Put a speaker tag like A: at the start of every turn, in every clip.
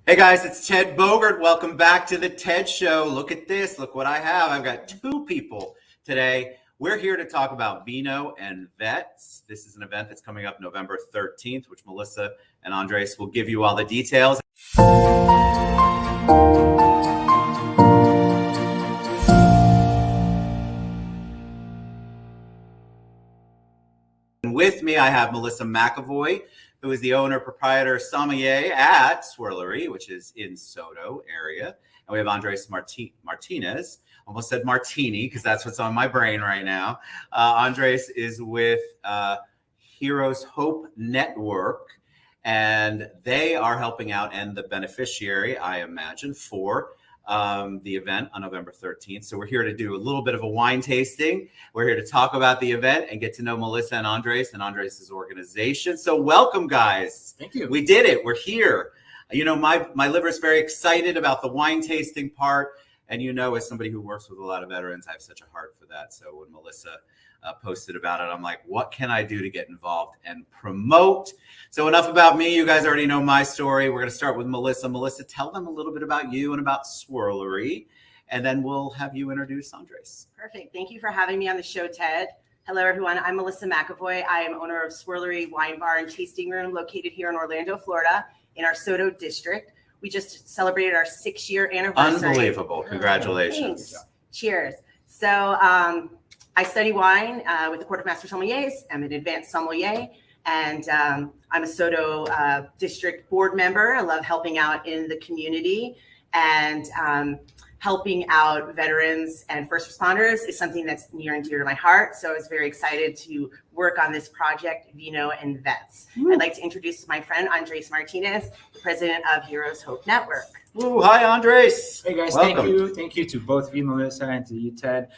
A: Hey guys, it's Ted Bogert. Welcome back to the TED Show. Look at this. Look what I have. I've got two people today. We're here to talk about Vino and Vets. This is an event that's coming up November 13th, which Melissa and Andres will give you all the details. And with me, I have Melissa McAvoy, who is the owner, proprietor, sommelier at Swirlery, which is in Soto area. And we have Andres Martinez. Almost said Martini because that's what's on my brain right now. Andres is with Heroes Hope Network, and they are helping out and the beneficiary, I imagine, for the event on November 13th. So we're here to do a little bit of a wine tasting. We're here to talk about the event and get to know Melissa and Andres' organization. So welcome, guys.
B: Thank you.
A: We did it. We're here. You know, my liver is very excited about the wine tasting part. And you know, as somebody who works with a lot of veterans, I have such a heart for that. So when Melissa posted about it, I'm like, what can I do to get involved and promote? So enough about me. You guys already know my story. We're going to start with Melissa. Melissa, tell them a little bit about you and about Swirlery, and then we'll have you introduce Andres.
C: Perfect. Thank you for having me on the show, Ted. Hello, everyone. I'm Melissa McAvoy. I am owner of Swirlery Wine Bar and Tasting Room located here in Orlando, Florida, in our Soto district. We just celebrated our 6-year anniversary.
A: Unbelievable. Congratulations.
C: Thanks. Cheers. So I study wine with the Court of Master Sommeliers. I'm an advanced sommelier, and I'm a Soto district board member. I love helping out in the community, and helping out veterans and first responders is something that's near and dear to my heart. So I was very excited to work on this project, Vino and Vets. I'd like to introduce my friend, Andres Martinez, the president of Heroes Hope Network.
A: Ooh, hi, Andres.
B: Hey, guys.
A: Welcome.
B: Thank you to both of you, Melissa, and to you, Ted.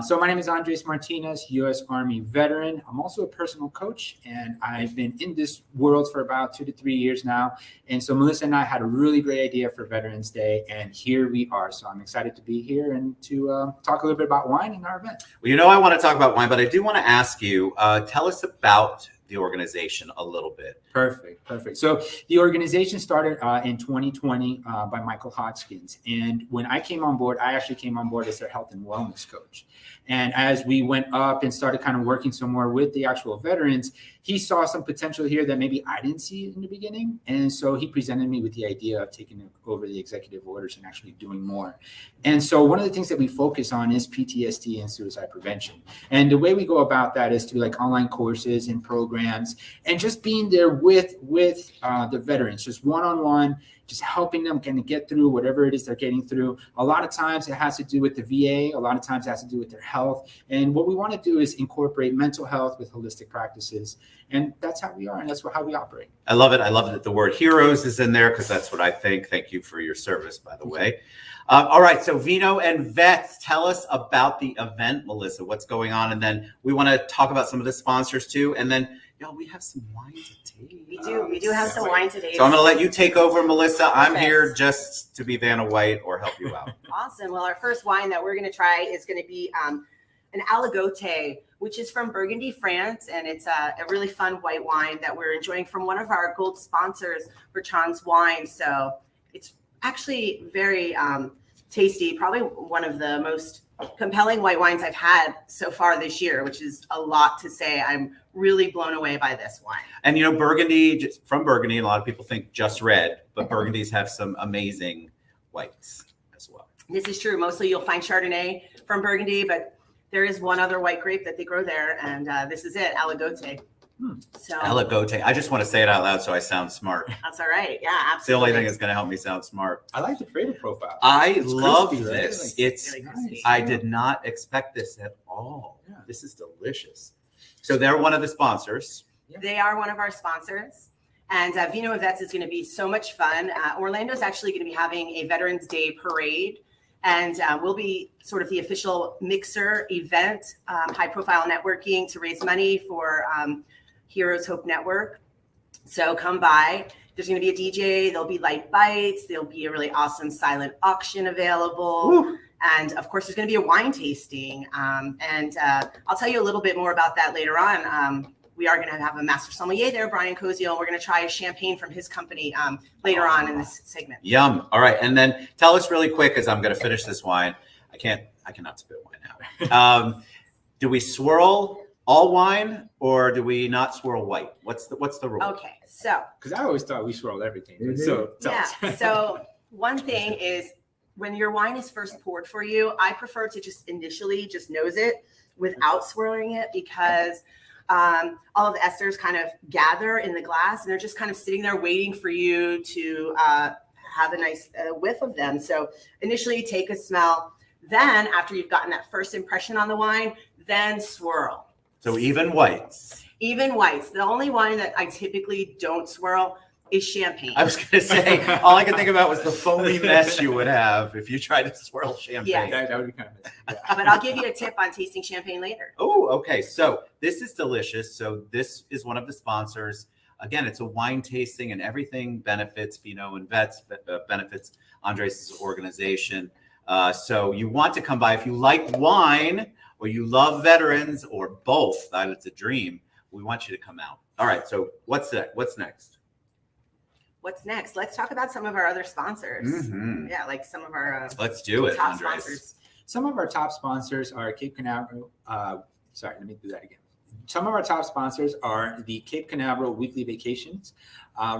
B: So my name is Andres Martinez, U.S. Army veteran. I'm also a personal coach, and I've been in this world for about 2 to 3 years now. And so Melissa and I had a really great idea for Veterans Day, and here we are. So I'm excited to be here and to talk a little bit about wine in our event.
A: Well, you know, I want to talk about wine, but I do want to ask you, tell us about the organization a little bit.
B: Perfect. So the organization started in 2020 by Michael Hodgkins. And when I came on board, I actually came on board as their health and wellness coach. And as we went up and started kind of working some more with the actual veterans, he saw some potential here that maybe I didn't see in the beginning. And so he presented me with the idea of taking over the executive orders and actually doing more. And so one of the things that we focus on is PTSD and suicide prevention. And the way we go about that is through like online courses and programs and just being there with the veterans, just one-on-one, just helping them kind of get through whatever it is they're getting through. A lot of times it has to do with the VA. A lot of times it has to do with their health. And what we want to do is incorporate mental health with holistic practices. And that's how we are. And that's how we operate.
A: I love it. I love that the word heroes is in there because that's what I think. Thank you for your service, by the way. All right. So Vino and Vets, tell us about the event, Melissa. What's going on? And then we want to talk about some of the sponsors too. And then, we have some wine to taste.
C: We do have some wine today.
A: So I'm going to let you take over, Melissa. I'm here just to be Vanna White or help you out.
C: Awesome. Well, our first wine that we're going to try is going to be an Aligoté, which is from Burgundy, France. And it's a really fun white wine that we're enjoying from one of our gold sponsors, Bertrand's Wine. So it's actually very tasty, probably one of the most compelling white wines I've had so far this year, which is a lot to say. I'm really blown away by this wine. And
A: Burgundy, from Burgundy, a lot of people think just red, but Burgundies have some amazing whites as well.
C: This is true. Mostly you'll find Chardonnay from Burgundy, but there is one other white grape that they grow there, and this is it, Aligoté.
A: So Aligoté. I just want to say it out loud so I sound smart.
C: That's all right. Yeah, absolutely.
A: It's the only thing that's going to help me sound smart.
B: I like the flavor profile.
A: I love this.
B: Right?
A: It's
C: really nice.
A: I did not expect this at all. Yeah. This is delicious. So they're one of the sponsors.
C: They are one of our sponsors. And Vino Vets is going to be so much fun. Orlando is actually going to be having a Veterans Day parade. And we'll be sort of the official mixer event, high-profile networking to raise money for Heroes Hope Network. So come by. There's going to be a DJ. There'll be light bites. There'll be a really awesome silent auction available. Woo. And of course, there's going to be a wine tasting. And I'll tell you a little bit more about that later on we are going to have a master sommelier there, Brian Koziel. We're going to try a champagne from his company later on in this segment.
A: Yum. All right. And then tell us really quick, as I'm going to finish this wine. I cannot spit wine out. Do we swirl all wine or do we not swirl white? What's the rule?
C: Okay. So,
B: because I always thought we swirled everything.
A: Mm-hmm.
B: So,
C: so one thing is when your wine is first poured for you, I prefer to just initially just nose it without swirling it because all of the esters kind of gather in the glass and they're just kind of sitting there waiting for you to have a nice whiff of them. So initially take a smell. Then after you've gotten that first impression on the wine, then swirl.
A: So even whites.
C: Even whites. The only wine that I typically don't swirl is champagne.
A: I was going to say, all I could think about was the foamy mess you would have if you tried to swirl champagne.
C: Yes.
B: that would be kind of
C: But I'll give you a tip on tasting champagne later.
A: Oh, okay. So this is delicious. So this is one of the sponsors. Again, it's a wine tasting and everything benefits Vino and Vets, benefits Andres' organization. So you want to come by if you like wine or you love veterans or both. That's a dream. We want you to come out. All right. So what's next?
C: What's next? Let's talk about some of our other sponsors.
A: Mm-hmm.
C: Yeah, like some of our
A: Let's do it,
C: top
A: Andres.
C: sponsors.
B: Some of our top sponsors are Cape Canaveral. Let me do that again. Some of our top sponsors are the Cape Canaveral Weekly Vacations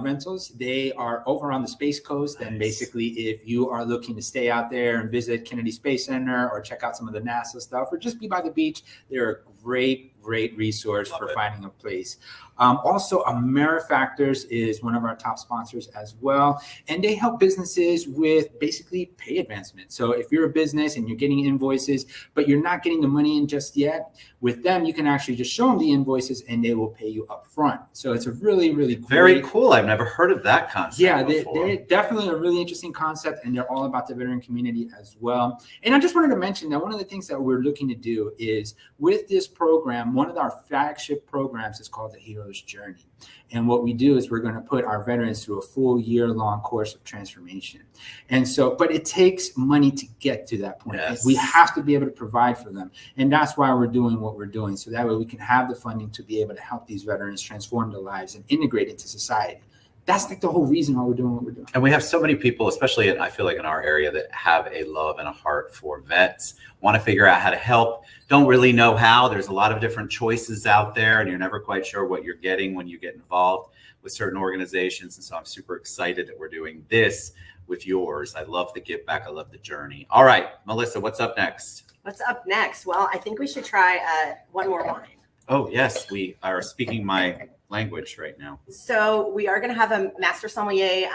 B: rentals. They are over on the Space Coast.
A: Nice.
B: And basically, if you are looking to stay out there and visit Kennedy Space Center or check out some of the NASA stuff or just be by the beach, they're a great resource for finding a place. Also, AmeriFactors is one of our top sponsors as well. And they help businesses with basically pay advancement. So if you're a business and you're getting invoices, but you're not getting the money in just yet, with them, you can actually just show them the invoices and they will pay you up front. So it's a really great.
A: Very cool. I've never heard of that concept.
B: Yeah,
A: before.
B: they're definitely a really interesting concept, and they're all about the veteran community as well. And I just wanted to mention that one of the things that we're looking to do is with this program, one of our flagship programs is called the Hero's Journey. And what we do is we're going to put our veterans through a full year-long course of transformation. And so, but it takes money to get to that point.
A: Yes.
B: We have to be able to provide for them. And that's why we're doing what we're doing. So that way we can have the funding to be able to help these veterans transform their lives and integrate into society. That's like the whole reason why we're doing what we're doing.
A: And we have so many people, especially I feel like in our area, that have a love and a heart for vets, want to figure out how to help, don't really know how. There's a lot of different choices out there, and you're never quite sure what you're getting when you get involved with certain organizations. And so I'm super excited that we're doing this with yours. I love the give back. I love the journey. All right, Melissa, what's up next?
C: What's up next? Well, I think we should try one more wine.
A: Oh, yes, we are speaking my language right now.
C: So we are going to have a master sommelier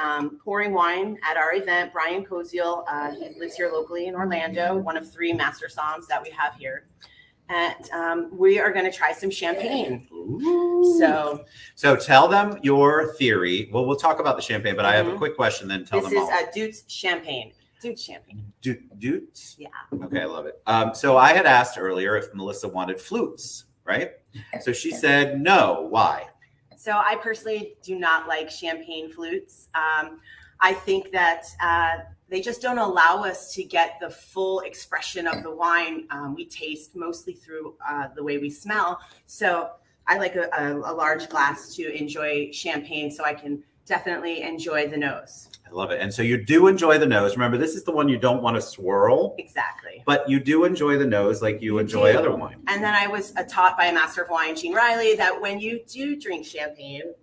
C: pouring wine at our event. Brian Koziel, he lives here locally in Orlando, one of 3 master somms that we have here. And we are going to try some champagne.
A: Ooh. So tell them your theory. Well, we'll talk about the champagne, but I have a quick question. Then tell
C: this
A: them all.
C: This is Dutz champagne. Dutz champagne.
A: Dutz?
C: Yeah.
A: Okay, I love it. So I had asked earlier if Melissa wanted flutes, right? So she said no. Why?
C: So I personally do not like champagne flutes. I think that they just don't allow us to get the full expression of the wine we taste mostly through the way we smell. So I like a large glass to enjoy champagne so I can definitely enjoy the nose.
A: I love it. And so you do enjoy the nose. Remember, this is the one you don't want to swirl.
C: Exactly.
A: But you do enjoy the nose like you enjoy other wine.
C: And then I was taught by a master of wine, Gene Riley, that when you do drink champagne,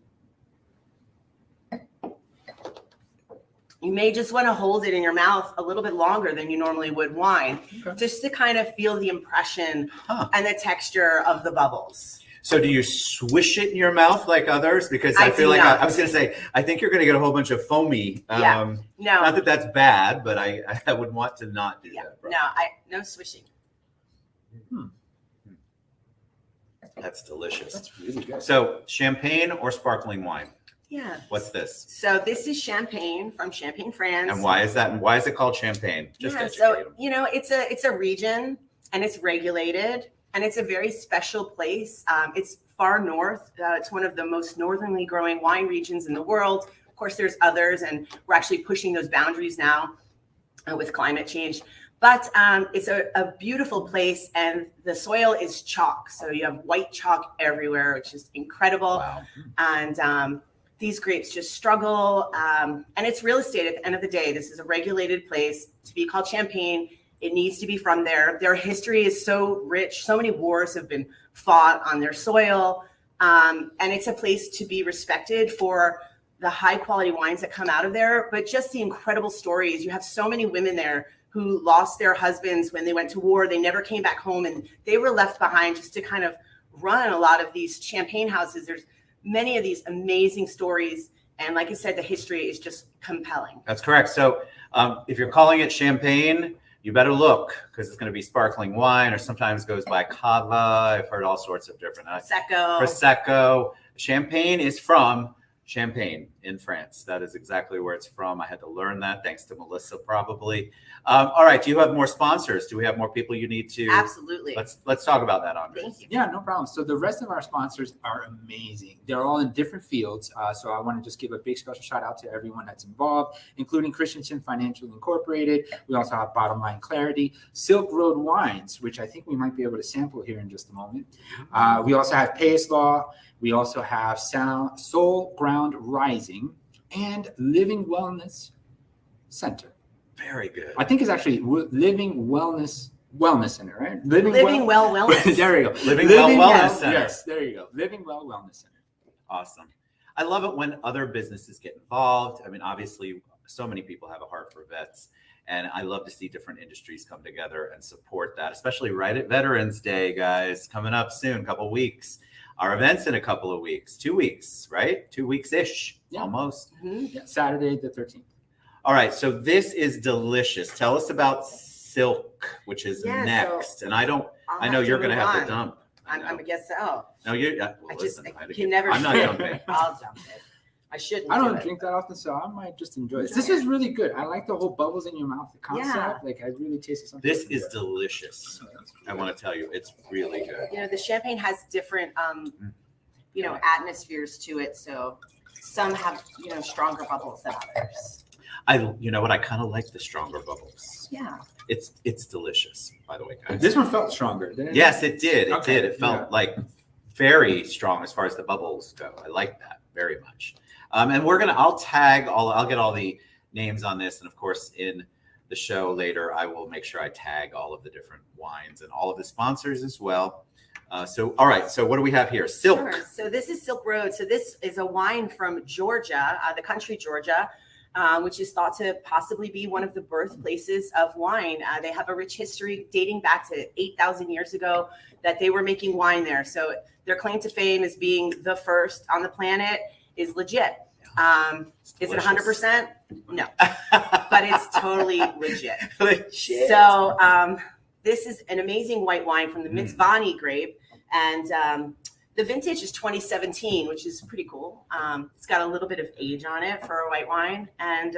C: you may just want to hold it in your mouth a little bit longer than you normally would wine, just to kind of feel the impression and the texture of the bubbles.
A: So do you swish it in your mouth like others? Because I feel like I was going to say, I think you're going to get a whole bunch of foamy.
C: No.
A: Not that that's bad, but I would want to not do that. Bro.
C: No swishing.
A: That's delicious.
B: That's really good.
A: So champagne or sparkling wine?
C: Yeah.
A: What's this?
C: So this is champagne from Champagne, France.
A: And why is that? And why is it called champagne? Just
C: so it's a region and it's regulated. And it's a very special place. It's far north. It's one of the most northernly growing wine regions in the world. Of course, there's others, and we're actually pushing those boundaries now with climate change. But it's a beautiful place, and the soil is chalk. So you have white chalk everywhere, which is incredible.
A: Wow.
C: And these grapes just struggle. And it's real estate at the end of the day. This is a regulated place. To be called Champagne, it needs to be from there. Their history is so rich. So many wars have been fought on their soil. And it's a place to be respected for the high quality wines that come out of there, but just the incredible stories. You have so many women there who lost their husbands when they went to war. They never came back home, and they were left behind just to kind of run a lot of these champagne houses. There's many of these amazing stories. And like I said, the history is just compelling.
A: That's correct. So if you're calling it champagne, you better look, because it's going to be sparkling wine, or sometimes goes by cava. I've heard all sorts of different. Prosecco. Champagne is from Champagne in France. That is exactly where it's from. I had to learn that thanks to Melissa, probably. All right. Do you have more sponsors? Do we have more people you need to?
C: Absolutely.
A: Let's talk about that, Andres.
C: Thank you.
B: Yeah, no problem. So the rest of our sponsors are amazing. They're all in different fields. So I want to just give a big special shout out to everyone that's involved, including Christensen Financial Incorporated. We also have Bottom Line Clarity, Silk Road Wines, which I think we might be able to sample here in just a moment. We also have Pace Law. We also have Soul Ground Rising and Living Wellness Center.
A: Very good.
B: I think it's actually Living Wellness Center, right?
C: Living Well Wellness.
B: There you go.
A: Living Well Wellness Center.
B: Yes, there you go. Living Well Wellness Center.
A: Awesome. I love it when other businesses get involved. I mean, obviously, so many people have a heart for vets, and I love to see different industries come together and support that, especially right at Veterans Day, guys, coming up soon, couple weeks. Our event's in a couple of weeks, 2 weeks, right? 2 weeks-ish, almost.
C: Mm-hmm.
B: Yeah, Saturday the 13th.
A: All right, so this is delicious. Tell us about Silk, which is next. And I know you're going to have to dump.
C: I'm going to guess so.
A: No, you.
C: Well, I can never.
A: I'm not dumping.
C: I'll dump it. I shouldn't.
B: I don't drink that often, so I might just enjoy this. This is really good. I like the whole bubbles in your mouth, the concept.
C: Yeah.
B: Like, I really tasted something.
A: This is delicious. I want to tell you, it's really good.
C: You know, the champagne has different, atmospheres to it. So some have, stronger bubbles than others.
A: You know what? I kind of like the stronger bubbles.
C: Yeah.
A: It's delicious, by the way, guys.
B: This one felt stronger, didn't it?
A: Yes, it did. It
B: Okay,
A: did. It felt like very strong as far as the bubbles go. I like that very much. And I'll get all the names on this. And of course, in the show later, I will make sure I tag all of the different wines and all of the sponsors as well. All right. So what do we have here? Silk.
C: Sure. So this is Silk Road. So this is a wine from Georgia, the country Georgia, which is thought to possibly be one of the birthplaces of wine. They have a rich history dating back to 8,000 years ago that they were making wine there. So their claim to fame as being the first on the planet is legit. Is it 100%? No, but it's totally legit. So this is an amazing white wine from the Mitzvani grape, and the vintage is 2017, which is pretty cool. It's got a little bit of age on it for a white wine, and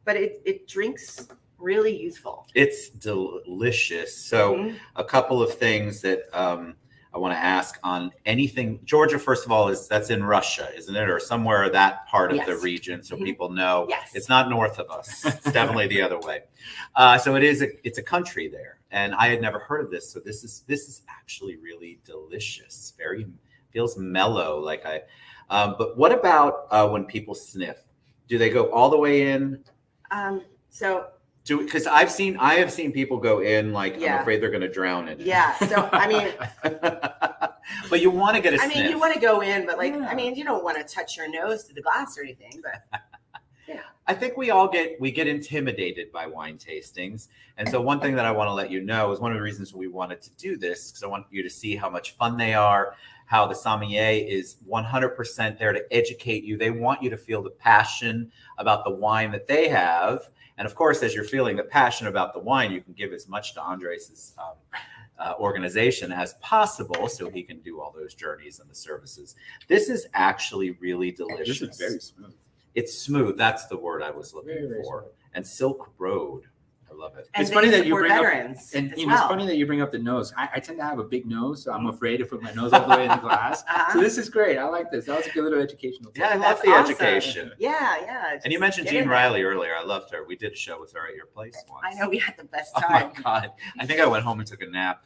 C: but it drinks really youthful.
A: It's delicious. So a couple of things that I want to ask on anything. Georgia, first of all, that's in Russia, isn't it? Or somewhere that part of the region, so people know it's not north of us. It's definitely the other way. So it's a country there. And I had never heard of this. So this is actually really delicious. Feels mellow. But what about when people sniff? Do they go all the way in? Because I have seen people go in I'm afraid they're going to drown in it.
C: Yeah. So I mean,
A: but you want to get a sniff.
C: I mean, you want to go in, but you don't want to touch your nose to the glass or anything. But yeah,
A: I think we get intimidated by wine tastings, and so one thing that I want to let you know is one of the reasons we wanted to do this, because I want you to see how much fun they are. How the sommelier is 100% there to educate you. They want you to feel the passion about the wine that they have. And of course, as you're feeling the passion about the wine, you can give as much to Andres' organization as possible so he can do all those journeys and the services. This is actually really delicious.
B: This is very smooth.
A: It's smooth. That's the word I was looking
B: Very, very
A: for.
B: smooth.
A: And Silk Road. love it.
C: And
B: It's funny
C: they
B: that you
C: support
B: bring up-
C: veterans
B: And
C: as
B: you know, it's
C: well.
B: funny that you bring up the nose. I tend to have a big nose, so I'm afraid to put my nose all the way in the glass.
C: Uh-huh.
B: So this is great. I like this. That was a good little educational tip.
A: Yeah, I love
C: That's
A: the
C: awesome.
A: education.
C: Yeah.
A: And you mentioned
C: Just
A: Jean
C: get in there.
A: Riley earlier. I loved her. We did a show with her at your place once.
C: I know we had the best
A: Oh my
C: time.
A: God. I think I went home and took a nap,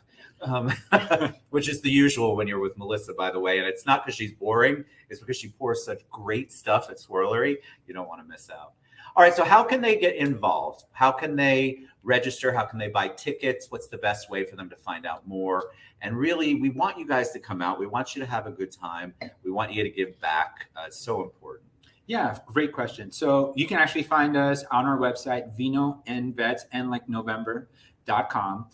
A: which is the usual when you're with Melissa, by the way. And it's not because she's boring. It's because she pours such great stuff at Swirlery. You don't want to miss out. All right. So how can they get involved? How can they register? How can they buy tickets? What's the best way for them to find out more? And really, we want you guys to come out. We want you to have a good time. We want you to give back. It's so important.
B: Yeah, great question. So you can actually find us on our website, Vino and Vets and like November.com.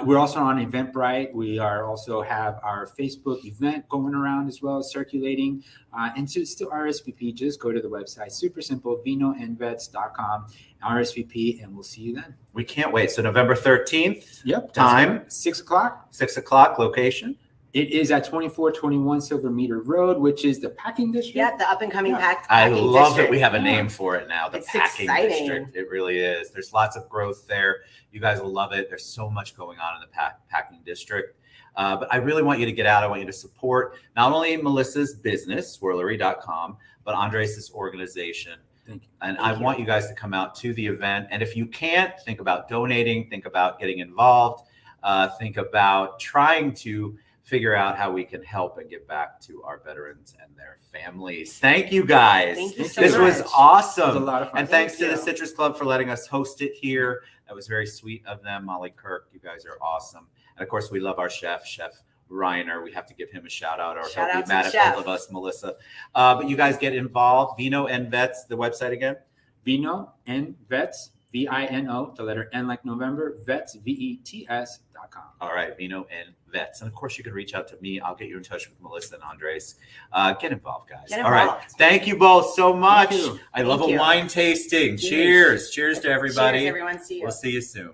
B: We're also on Eventbrite. We are also have our Facebook event going around as well as circulating. And to still RSVP, just go to the website. Super simple, vinoandvets.com, RSVP, and we'll see you then.
A: We can't wait. So November 13th.
B: Yep.
A: Time?
B: 6 o'clock.
A: 6 o'clock. Location?
B: It is at 2421 Silver Meter Road, which is the packing district.
C: Yeah, the up and coming
B: Yeah.
A: I
C: packing
A: love
C: district.
A: that we have a name for it now, the
C: It's
A: packing
C: exciting.
A: district. It really is. There's lots of growth there. You guys will love it. There's so much going on in the packing district. But I really want you to get out. I want you to support not only Melissa's business, swirlery.com, but Andres' organization.
B: Thank you.
A: And
C: Thank
A: I
C: you.
A: want you guys to come out to the event. And if you can't, think about donating, think about getting involved, think about trying to figure out how we can help and give back to our veterans and their families. Thank you guys.
C: Thank you so
A: This
C: much.
A: was
B: It was
A: awesome.
B: a lot of fun.
A: And thanks to
C: Thank
A: the
C: you.
A: Citrus Club for letting us host it here. That was very sweet of them. Molly Kirk, you guys are awesome. And of course, we love our chef, Chef Reiner. We have to give him a shout out, or
C: Shout
A: he'll
C: out
A: be
C: to
A: mad
C: the
A: at
C: chef.
A: both of us, Melissa. But you guys get involved. Vino and Vets, the website again.
B: Vino and Vets, VINO, the letter N like November, Vets, VETS.com.
A: All right, Vino and Vets. And of course, you can reach out to me. I'll get you in touch with Melissa and Andres. Get involved, guys.
C: Get
A: All right.
C: involved.
A: Thank you both so much.
B: you.
A: I love
C: Thank
A: a
C: you.
A: wine tasting.
B: Cheers.
A: Cheers to everybody.
C: Cheers, everyone. See you.
A: We'll see you soon.